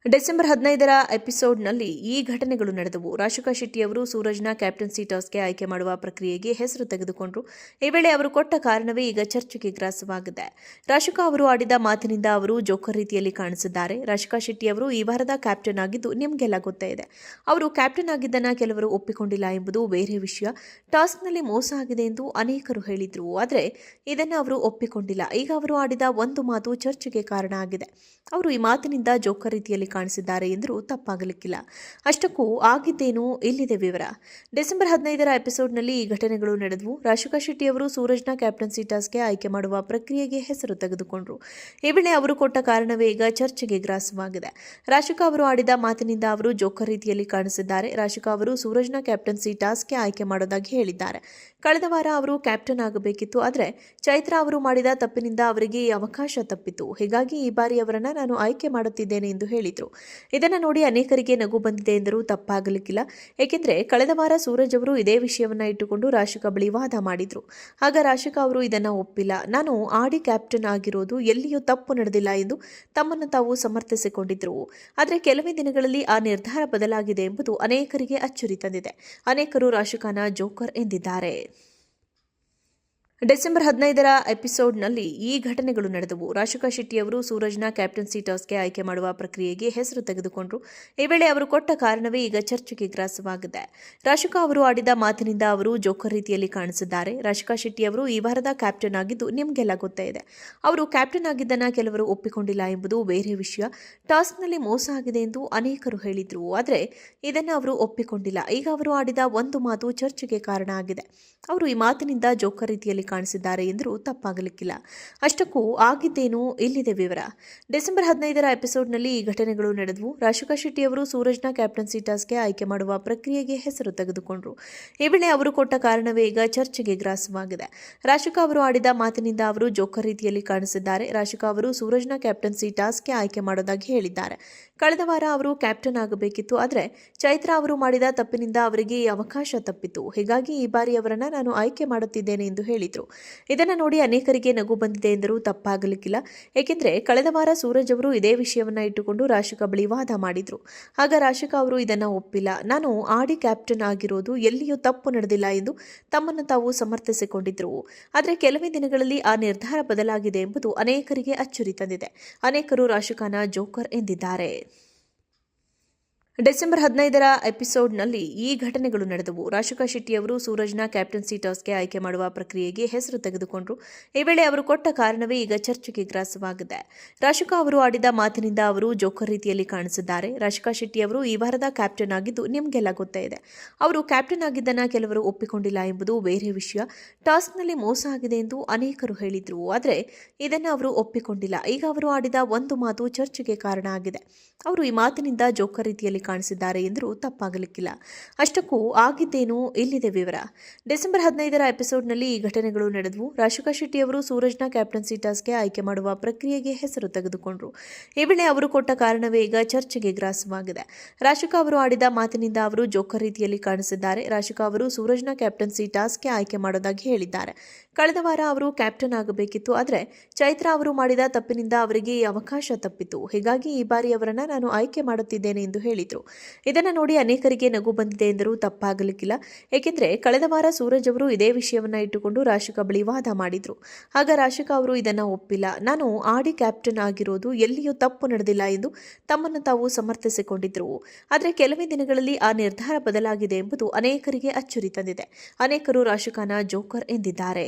December 15ರ ಎಪಿಸೋಡ್ನಲ್ಲಿ ಈ ಘಟನೆಗಳು ನಡೆದವು. ರಾಶಿಕಾ ಶೆಟ್ಟಿಯವರು ಸೂರಜ್ನ ಕ್ಯಾಪ್ಟನ್ಸಿ ಟಾಸ್ಗೆ ಆಯ್ಕೆ ಮಾಡುವ ಪ್ರಕ್ರಿಯೆಗೆ ಹೆಸರು ತೆಗೆದುಕೊಂಡರು. ಈ ವೇಳೆ ಅವರು ಕೊಟ್ಟ ಕಾರಣವೇ ಈಗ ಚರ್ಚೆಗೆ ಗ್ರಾಸವಾಗಿದೆ. ರಾಶಿಕಾ ಅವರು ಆಡಿದ ಮಾತಿನಿಂದ ಅವರು ಜೋಕರ್ ರೀತಿಯಲ್ಲಿ ಕಾಣಿಸಿದ್ದಾರೆ. ರಾಶಿಕಾ ಶೆಟ್ಟಿಯವರು ಈ ವಾರದ ಕ್ಯಾಪ್ಟನ್ ಆಗಿದ್ದು ನಿಮಗೆಲ್ಲ ಗೊತ್ತೇ ಇದೆ. ಅವರು ಕ್ಯಾಪ್ಟನ್ ಆಗಿದ್ದನ್ನ ಕೆಲವರು ಒಪ್ಪಿಕೊಂಡಿಲ್ಲ ಎಂಬುದು ಬೇರೆ ವಿಷಯ. ಟಾಸ್ಕ್ನಲ್ಲಿ ಮೋಸ ಆಗಿದೆ ಎಂದು ಅನೇಕರು ಹೇಳಿದ್ರು. ಆದರೆ ಇದನ್ನು ಅವರು ಒಪ್ಪಿಕೊಂಡಿಲ್ಲ. ಈಗ ಅವರು ಆಡಿದ ಒಂದು ಮಾತು ಚರ್ಚೆಗೆ ಕಾರಣ ಆಗಿದೆ. ಅವರು ಈ ಮಾತಿನಿಂದ ಜೋಕರ್ ರೀತಿಯಲ್ಲಿ ಕಾಣಿಸಿದ್ದಾರೆ ಎಂದರೂ ತಪ್ಪಾಗಲಿಕ್ಕಿಲ್ಲ. ಅಷ್ಟಕ್ಕೂ ಆಗಿದ್ದೇನು, ಇಲ್ಲಿದೆ ವಿವರ. ಡಿಸೆಂಬರ್ 15ರ ಎಪಿಸೋಡ್ನಲ್ಲಿ ಈ ಘಟನೆಗಳು ನಡೆದವು. ರಾಶಿಕಾ ಶೆಟ್ಟಿಯವರು ಸೂರಜ್ನ ಕ್ಯಾಪ್ಟನ್ಸಿ ಟಾಸ್ಗೆ ಆಯ್ಕೆ ಮಾಡುವ ಪ್ರಕ್ರಿಯೆಗೆ ಹೆಸರು ತೆಗೆದುಕೊಂಡರು. ಈ ವೇಳೆ ಅವರು ಕೊಟ್ಟ ಕಾರಣವೇ ಈಗ ಚರ್ಚೆಗೆ ಗ್ರಾಸವಾಗಿದೆ. ರಾಶಿಕಾ ಅವರು ಆಡಿದ ಮಾತಿನಿಂದ ಅವರು ಜೋಕರ್ ರೀತಿಯಲ್ಲಿ ಕಾಣಿಸಿದ್ದಾರೆ. ರಾಶಿಕಾ ಅವರು ಸೂರಜ್ನ ಕ್ಯಾಪ್ಟನ್ಸಿ ಟಾಸ್ಗೆ ಆಯ್ಕೆ ಮಾಡೋದಾಗಿ ಹೇಳಿದ್ದಾರೆ. ಕಳೆದ ವಾರ ಅವರು ಕ್ಯಾಪ್ಟನ್ ಆಗಬೇಕಿತ್ತು. ಆದರೆ ಚೈತ್ರಾ ಅವರು ಮಾಡಿದ ತಪ್ಪಿನಿಂದ ಅವರಿಗೆ ಈ ಅವಕಾಶ ತಪ್ಪಿತು. ಹೀಗಾಗಿ ಈ ಬಾರಿ ಅವರನ್ನ ನಾನು ಆಯ್ಕೆ ಮಾಡುತ್ತಿದ್ದೇನೆ ಎಂದು ಹೇಳಿದರು. ಇದನ್ನು ನೋಡಿ ಅನೇಕರಿಗೆ ನಗು ಬಂದಿದೆ ಎಂದರೂ ತಪ್ಪಾಗಲಿಕ್ಕಿಲ್ಲ. ಏಕೆಂದರೆ ಕಳೆದ ವಾರ ಸೂರಜ್ ಅವರು ಇದೇ ವಿಷಯವನ್ನ ಇಟ್ಟುಕೊಂಡು ರಾಶಿಕಾ ಬಳಿ ವಾದ ಮಾಡಿದ್ರು. ಆಗ ರಾಶಿಕಾ ಅವರು ಇದನ್ನು ಒಪ್ಪಿಲ್ಲ. ನಾನು ಆಡಿ ಕ್ಯಾಪ್ಟನ್ ಆಗಿರೋದು ಎಲ್ಲಿಯೂ ತಪ್ಪು ನಡೆದಿಲ್ಲ ಎಂದು ತಮ್ಮನ್ನು ತಾವು ಸಮರ್ಥಿಸಿಕೊಂಡಿದ್ರು. ಆದರೆ ಕೆಲವೇ ದಿನಗಳಲ್ಲಿ ಆ ನಿರ್ಧಾರ ಬದಲಾಗಿದೆ ಎಂಬುದು ಅನೇಕರಿಗೆ ಅಚ್ಚರಿ ತಂದಿದೆ. ಅನೇಕರು ರಾಶಿಕಾನ ಜೋಕರ್ ಎಂದಿದ್ದಾರೆ. ಡಿಸೆಂಬರ್ 15ರ ಎಪಿಸೋಡ್ನಲ್ಲಿ ಈ ಘಟನೆಗಳು ನಡೆದವು. ರಾಶಿಕಾ ಶೆಟ್ಟಿಯವರು ಸೂರಜ್ನ ಕ್ಯಾಪ್ಟನ್ಸಿ ಟಾಸ್ಗೆ ಆಯ್ಕೆ ಮಾಡುವ ಪ್ರಕ್ರಿಯೆಗೆ ಹೆಸರು ತೆಗೆದುಕೊಂಡರು. ಈ ವೇಳೆ ಅವರು ಕೊಟ್ಟ ಕಾರಣವೇ ಈಗ ಚರ್ಚೆಗೆ ಗ್ರಾಸವಾಗಿದೆ. ರಾಶಿಕಾ ಅವರು ಆಡಿದ ಮಾತಿನಿಂದ ಅವರು ಜೋಕರ್ ರೀತಿಯಲ್ಲಿ ಕಾಣಿಸಿದ್ದಾರೆ. ರಾಶಿಕಾ ಶೆಟ್ಟಿಯವರು ಈ ವಾರದ ಕ್ಯಾಪ್ಟನ್ ಆಗಿದ್ದು ನಿಮಗೆಲ್ಲ ಗೊತ್ತೇ ಇದೆ. ಅವರು ಕ್ಯಾಪ್ಟನ್ ಆಗಿದ್ದನ್ನ ಕೆಲವರು ಒಪ್ಪಿಕೊಂಡಿಲ್ಲ ಎಂಬುದು ಬೇರೆ ವಿಷಯ. ಟಾಸ್ಕ್ನಲ್ಲಿ ಮೋಸ ಆಗಿದೆ ಎಂದು ಅನೇಕರು ಹೇಳಿದ್ರು. ಆದರೆ ಇದನ್ನು ಅವರು ಒಪ್ಪಿಕೊಂಡಿಲ್ಲ. ಈಗ ಅವರು ಆಡಿದ ಒಂದು ಮಾತು ಚರ್ಚೆಗೆ ಕಾರಣ ಆಗಿದೆ. ಅವರು ಈ ಮಾತಿನಿಂದ ಜೋಕರ್ ರೀತಿಯಲ್ಲಿ ಕಾಣಿಸಿದ್ದಾರೆ ಎಂದರೂ ತಪ್ಪಾಗಲಿಕ್ಕಿಲ್ಲ. ಅಷ್ಟಕ್ಕೂ ಆಗಿದ್ದೇನು, ಇಲ್ಲಿದೆ ವಿವರ. ಡಿಸೆಂಬರ್ 15ರ ಎಪಿಸೋಡ್ನಲ್ಲಿ ಈ ಘಟನೆಗಳು ನಡೆದವು. ರಾಶಿಕಾ ಶೆಟ್ಟಿಯವರು ಸೂರಜ್ನ ಕ್ಯಾಪ್ಟನ್ಸಿ ಟಾಸ್ಗೆ ಆಯ್ಕೆ ಮಾಡುವ ಪ್ರಕ್ರಿಯೆಗೆ ಹೆಸರು ತೆಗೆದುಕೊಂಡರು. ಈ ವೇಳೆ ಅವರು ಕೊಟ್ಟ ಕಾರಣವೇ ಈಗ ಚರ್ಚೆಗೆ ಗ್ರಾಸವಾಗಿದೆ. ರಾಶಿಕಾ ಅವರು ಆಡಿದ ಮಾತಿನಿಂದ ಅವರು ಜೋಕರ್ ರೀತಿಯಲ್ಲಿ ಕಾಣಿಸಿದ್ದಾರೆ. ರಾಶಿಕಾ ಅವರು ಸೂರಜ್ನ ಕ್ಯಾಪ್ಟನ್ಸಿ ಟಾಸ್ಗೆ ಆಯ್ಕೆ ಮಾಡೋದಾಗಿ ಹೇಳಿದ್ದಾರೆ. ಕಳೆದ ವಾರ ಅವರು ಕ್ಯಾಪ್ಟನ್ ಆಗಬೇಕಿತ್ತು. ಆದರೆ ಚೈತ್ರಾ ಅವರು ಮಾಡಿದ ತಪ್ಪಿನಿಂದ ಅವರಿಗೆ ಈ ಅವಕಾಶ ತಪ್ಪಿತು. ಹೀಗಾಗಿ ಈ ಬಾರಿ ಅವರನ್ನ ನಾನು ಆಯ್ಕೆ ಮಾಡುತ್ತಿದ್ದೇನೆ ಎಂದು ಹೇಳಿದರು. ಇದನ್ನು ನೋಡಿ ಅನೇಕರಿಗೆ ನಗು ಬಂದಿದೆ ಎಂದರೂ ತಪ್ಪಾಗಲಿಕ್ಕಿಲ್ಲ. ಏಕೆಂದರೆ ಕಳೆದ ವಾರ ಸೂರಜ್ ಅವರು ಇದೇ ವಿಷಯವನ್ನ ಇಟ್ಟುಕೊಂಡು ರಾಶಿಕಾ ಬಳಿ ವಾದ ಮಾಡಿದ್ರು. ಆಗ ರಾಶಿಕಾ ಅವರು ಇದನ್ನು ಒಪ್ಪಿಲ್ಲ. ನಾನು ಆಡಿ ಕ್ಯಾಪ್ಟನ್ ಆಗಿರೋದು ಎಲ್ಲಿಯೂ ತಪ್ಪು ನಡೆದಿಲ್ಲ ಎಂದು ತಮ್ಮನ್ನು ತಾವು ಸಮರ್ಥಿಸಿಕೊಂಡಿದ್ರು. ಆದರೆ ಕೆಲವೇ ದಿನಗಳಲ್ಲಿ ಆ ನಿರ್ಧಾರ ಬದಲಾಗಿದೆ ಎಂಬುದು ಅನೇಕರಿಗೆ ಅಚ್ಚರಿ ತಂದಿದೆ. ಅನೇಕರು ರಾಶಿಕಾನ ಜೋಕರ್ ಎಂದಿದ್ದಾರೆ. ಡಿಸೆಂಬರ್ 15ರ ಎಪಿಸೋಡ್ನಲ್ಲಿ ಈ ಘಟನೆಗಳು ನಡೆದವು. ರಾಶಿಕಾ ಶೆಟ್ಟಿಯವರು ಸೂರಜ್ನ ಕ್ಯಾಪ್ಟನ್ಸಿ ಟಾಸ್ಗೆ ಆಯ್ಕೆ ಮಾಡುವ ಪ್ರಕ್ರಿಯೆಗೆ ಹೆಸರು ತೆಗೆದುಕೊಂಡರು. ಈ ವೇಳೆ ಅವರು ಕೊಟ್ಟ ಕಾರಣವೇ ಈಗ ಚರ್ಚೆಗೆ ಗ್ರಾಸವಾಗಿದೆ. ರಾಶಿಕಾ ಅವರು ಆಡಿದ ಮಾತಿನಿಂದ ಅವರು ಜೋಕರ್ ರೀತಿಯಲ್ಲಿ ಕಾಣಿಸಿದ್ದಾರೆ. ರಾಶಿಕಾ ಶೆಟ್ಟಿಯವರು ಈ ವಾರದ ಕ್ಯಾಪ್ಟನ್ ಆಗಿದ್ದು ನಿಮಗೆಲ್ಲ ಗೊತ್ತೇ ಇದೆ. ಅವರು ಕ್ಯಾಪ್ಟನ್ ಆಗಿದ್ದನ್ನ ಕೆಲವರು ಒಪ್ಪಿಕೊಂಡಿಲ್ಲ ಎಂಬುದು ಬೇರೆ ವಿಷಯ. ಟಾಸ್ಕ್ನಲ್ಲಿ ಮೋಸ ಆಗಿದೆ ಎಂದು ಅನೇಕರು ಹೇಳಿದ್ರು. ಆದರೆ ಇದನ್ನು ಅವರು ಒಪ್ಪಿಕೊಂಡಿಲ್ಲ. ಈಗ ಅವರು ಆಡಿದ ಒಂದು ಮಾತು ಚರ್ಚೆಗೆ ಕಾರಣ ಆಗಿದೆ. ಅವರು ಈ ಮಾತಿನಿಂದ ಜೋಕರ್ ರೀತಿಯಲ್ಲಿ ಕಾಣಿಸಿದ್ದಾರೆ ಎಂದರೂ ತಪ್ಪಾಗಲಿಕ್ಕಿಲ್ಲ. ಅಷ್ಟಕ್ಕೂ ಆಗಿದ್ದೇನು, ಇಲ್ಲಿದೆ ವಿವರ. ಡಿಸೆಂಬರ್ 15ರ ಎಪಿಸೋಡ್ನಲ್ಲಿ ಈ ಘಟನೆಗಳು ನಡೆದವು. ರಾಶಿಕಾ ಶೆಟ್ಟಿಯವರು ಸೂರಜ್ನ ಕ್ಯಾಪ್ಟನ್ಸಿ ಟಾಸ್ಗೆ ಆಯ್ಕೆ ಮಾಡುವ ಪ್ರಕ್ರಿಯೆಗೆ ಹೆಸರು ತೆಗೆದುಕೊಂಡರು. ಈ ವೇಳೆ ಅವರು ಕೊಟ್ಟ ಕಾರಣವೇ ಈಗ ಚರ್ಚೆಗೆ ಗ್ರಾಸವಾಗಿದೆ. ರಾಶಿಕಾ ಅವರು ಆಡಿದ ಮಾತಿನಿಂದ ಅವರು ಜೋಕರ್ ರೀತಿಯಲ್ಲಿ ಕಾಣಿಸಿದ್ದಾರೆ. ರಾಶಿಕಾ ಅವರು ಸೂರಜ್ನ ಕ್ಯಾಪ್ಟನ್ಸಿ ಟಾಸ್ಗೆ ಆಯ್ಕೆ ಮಾಡೋದಾಗಿ ಹೇಳಿದ್ದಾರೆ. ಕಳೆದ ವಾರ ಅವರು ಕ್ಯಾಪ್ಟನ್ ಆಗಬೇಕಿತ್ತು. ಆದರೆ ಚೈತ್ರಾ ಅವರು ಮಾಡಿದ ತಪ್ಪಿನಿಂದ ಅವರಿಗೆ ಈ ಅವಕಾಶ ತಪ್ಪಿತು. ಹೀಗಾಗಿ ಈ ಬಾರಿ ಅವರನ್ನ ನಾನು ಆಯ್ಕೆ ಮಾಡುತ್ತಿದ್ದೇನೆ ಎಂದು ಹೇಳಿದರು. ಇದನ್ನು ನೋಡಿ ಅನೇಕರಿಗೆ ನಗು ಬಂದಿದೆ ಎಂದರೂ ತಪ್ಪಾಗಲಿಕ್ಕಿಲ್ಲ. ಏಕೆಂದರೆ ಕಳೆದ ವಾರ ಸೂರಜ್ ಅವರು ಇದೇ ವಿಷಯವನ್ನ ಇಟ್ಟುಕೊಂಡು ರಾಶಿಕಾ ಬಳಿ ವಾದ ಮಾಡಿದ್ರು. ಆಗ ರಾಶಿಕಾ ಅವರು ಇದನ್ನು ಒಪ್ಪಿಲ್ಲ. ನಾನು ಆಡಿ ಕ್ಯಾಪ್ಟನ್ ಆಗಿರೋದು ಎಲ್ಲಿಯೂ ತಪ್ಪು ನಡೆದಿಲ್ಲ ಎಂದು ತಮ್ಮನ್ನು ತಾವು ಸಮರ್ಥಿಸಿಕೊಂಡಿದ್ರು. ಆದರೆ ಕೆಲವೇ ದಿನಗಳಲ್ಲಿ ಆ ನಿರ್ಧಾರ ಬದಲಾಗಿದೆ ಎಂಬುದು ಅನೇಕರಿಗೆ ಅಚ್ಚರಿ ತಂದಿದೆ. ಅನೇಕರು ರಾಶಿಕಾನ ಜೋಕರ್ ಎಂದಿದ್ದಾರೆ.